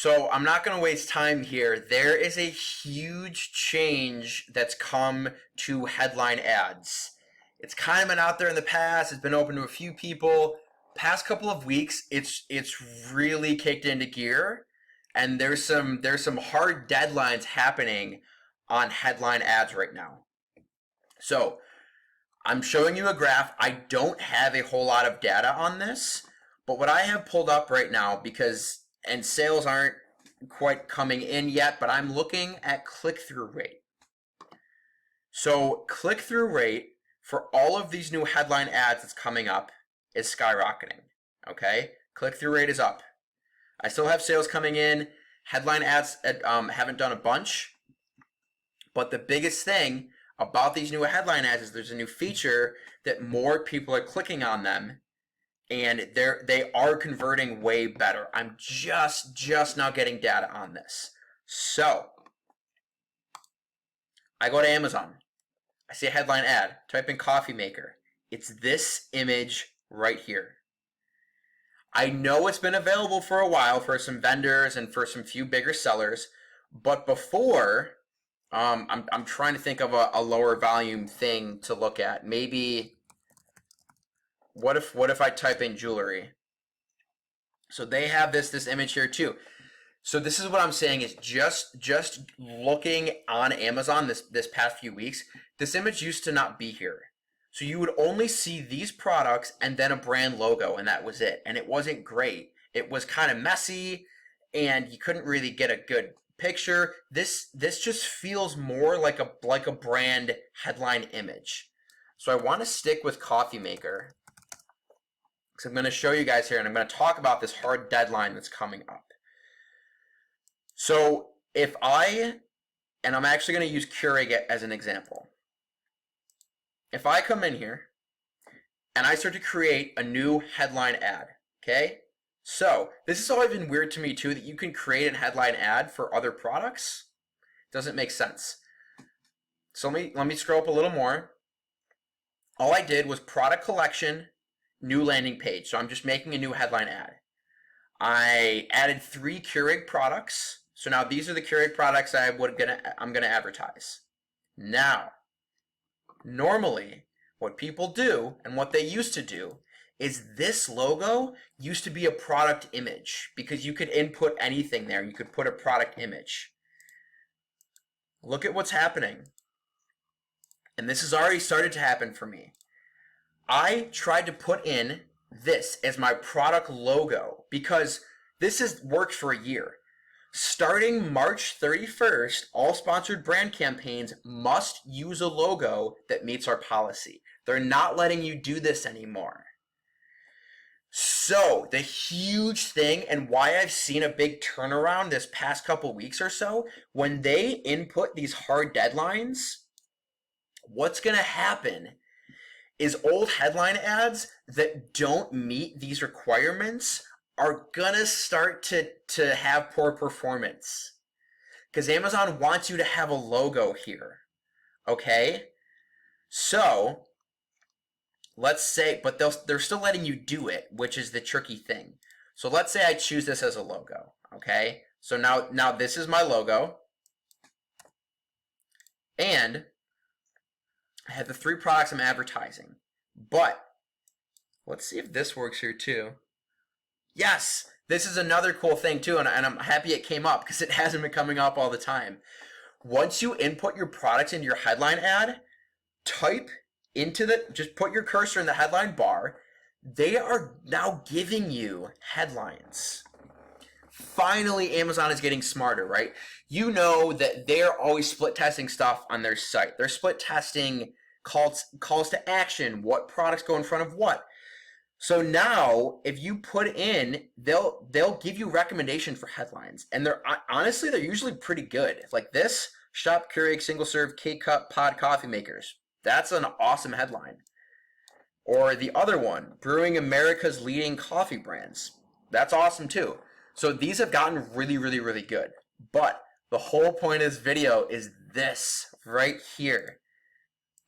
So I'm not going to waste time here. There is a huge change that's come to headline ads. It's kind of been out there in the past. It's been open to a few people. Past couple of weeks, it's really kicked into gear, and there's some hard deadlines happening on headline ads right now. So I'm showing you a graph. I don't have a whole lot of data on this, but what I have pulled up right now, and sales aren't quite coming in yet, but I'm looking at click-through rate. So click-through rate for all of these new headline ads that's coming up is skyrocketing, okay? Click-through rate is up. I still have sales coming in. Headline ads haven't done a bunch, but the biggest thing about these new headline ads is there's a new feature that more people are clicking on them, and they are converting way better. I'm just now getting data on this. So I go to Amazon. I see a headline ad. Type in coffee maker. It's this image right here. I know it's been available for a while for some vendors and for some few bigger sellers, but before, I'm trying to think of a lower volume thing to look at. Maybe, what if I type in jewelry? So they have this image here too. So this is what I'm saying is just looking on Amazon this past few weeks, this image used to not be here. So you would only see these products and then a brand logo, and that was it. And it wasn't great. It was kind of messy, and you couldn't really get a good picture. This just feels more like a brand headline image. So I want to stick with coffee maker, because I'm going to show you guys here, and I'm going to talk about this hard deadline that's coming up. So and I'm actually going to use Keurig as an example. If I come in here and I start to create a new headline ad, okay? So this has always been weird to me too, that you can create a headline ad for other products. Doesn't make sense. So let me scroll up a little more. All I did was product collection, new landing page. So I'm just making a new headline ad. I added 3 Keurig products. So now these are the Keurig products I'm gonna advertise. Now, normally, what people do, and what they used to do, is this logo used to be a product image, because you could input anything there. You could put a product image. Look at what's happening. And this has already started to happen for me. I tried to put in this as my product logo, because this has worked for a year. Starting March 31st, all sponsored brand campaigns must use a logo that meets our policy. They're not letting you do this anymore. So the huge thing, and why I've seen a big turnaround this past couple weeks or so, when they input these hard deadlines, what's going to happen is old headline ads that don't meet these requirements are gonna start to have poor performance, because Amazon wants you to have a logo here, okay? So let's say, but they're still letting you do it, which is the tricky thing. So let's say I choose this as a logo, okay? So now this is my logo, and I have the 3 products I'm advertising. But let's see if this works here too. Yes, this is another cool thing too, and I'm happy it came up, because it hasn't been coming up all the time. Once you input your products into your headline ad, just put your cursor in the headline bar. They are now giving you headlines. Finally, Amazon is getting smarter, right? You know that they're always split testing stuff on their site. They're split testing calls to action, what products go in front of what. So now, if you put in, they'll give you recommendations for headlines, and they're usually pretty good. Like this, shop Keurig single serve K-cup pod coffee makers. That's an awesome headline. Or the other one, brewing America's leading coffee brands. That's awesome too. So these have gotten really, really, really good. But the whole point of this video is this right here,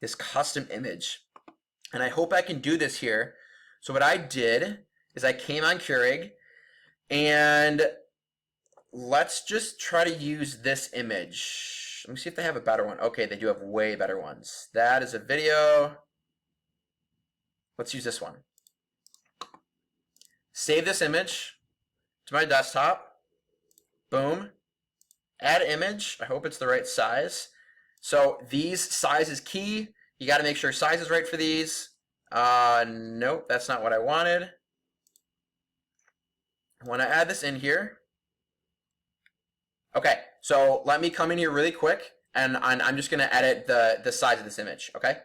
this custom image. And I hope I can do this here. So what I did is I came on Keurig, and let's just try to use this image. Let me see if they have a better one. Okay, they do have way better ones. That is a video. Let's use this one. Save this image to my desktop. Boom. Add image. I hope it's the right size. So these size is key. You got to make sure size is right for these. Nope, that's not what I wanted. I want to add this in here. Okay, so let me come in here really quick, and I'm just going to edit the size of this image, okay?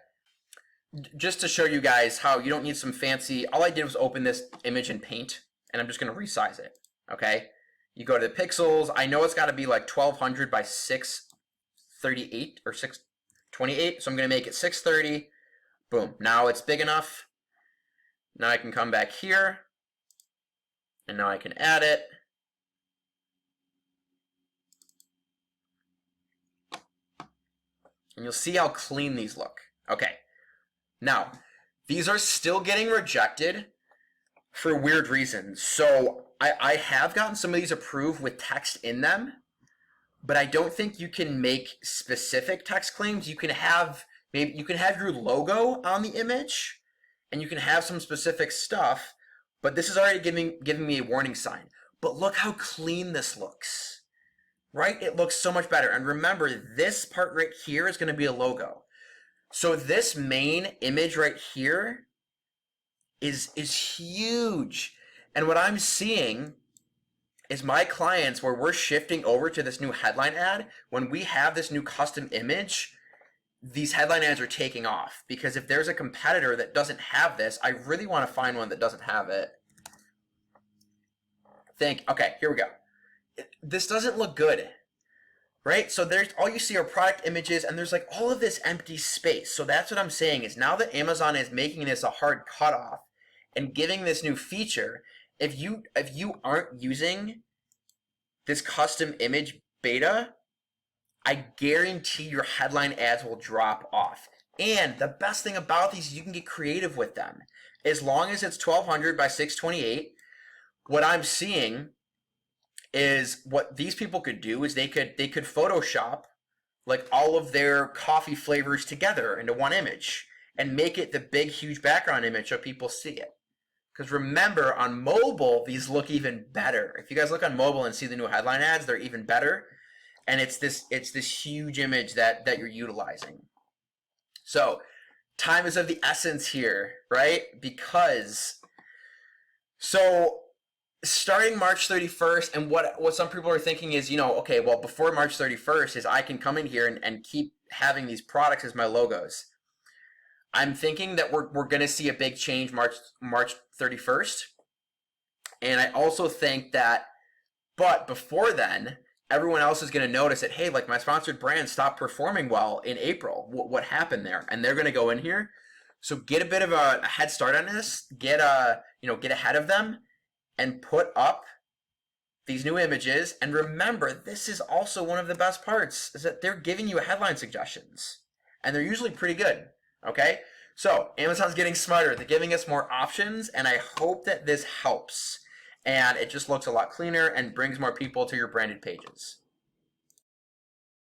Just to show you guys how you don't need some fancy, all I did was open this image in Paint, and I'm just going to resize it, okay? You go to the pixels. I know it's got to be like 1200 by 638 or 628, so I'm going to make it 630. Boom, now it's big enough. Now I can come back here, and now I can add it. And you'll see how clean these look. Okay, now these are still getting rejected for weird reasons. So I have gotten some of these approved with text in them, but I don't think you can make specific text claims. You can have maybe you can have your logo on the image, and you can have some specific stuff, but this is already giving me a warning sign. But look how clean this looks. Right? It looks so much better. And remember, this part right here is going to be a logo. So this main image right here is huge. And what I'm seeing is my clients, where we're shifting over to this new headline ad, when we have this new custom image, these headline ads are taking off. Because if there's a competitor that doesn't have this, I really want to find one that doesn't have it. Okay, here we go. This doesn't look good, right? So there's all you see are product images, and there's like all of this empty space. So that's what I'm saying is now that Amazon is making this a hard cutoff and giving this new feature, if you aren't using this custom image beta, I guarantee your headline ads will drop off. And the best thing about these is you can get creative with them. As long as it's 1200 by 628, what I'm seeing is what these people could do is they could Photoshop like all of their coffee flavors together into one image and make it the big huge background image so people see it. Because remember, on mobile these look even better. If you guys look on mobile and see the new headline ads, they're even better. And it's this huge image that you're utilizing. So time is of the essence here, right? Because starting March 31st, and what some people are thinking is, okay, well, before March 31st is I can come in here and keep having these products as my logos. I'm thinking that we're going to see a big change March 31st. And I also think that, but before then, everyone else is going to notice that, hey, like my sponsored brand stopped performing well in April. What happened there? And they're going to go in here. So get a bit of a head start on this. Get ahead of them. And put up these new images. And remember, this is also one of the best parts, is that they're giving you headline suggestions. And they're usually pretty good, okay? So Amazon's getting smarter. They're giving us more options, and I hope that this helps. And it just looks a lot cleaner and brings more people to your branded pages.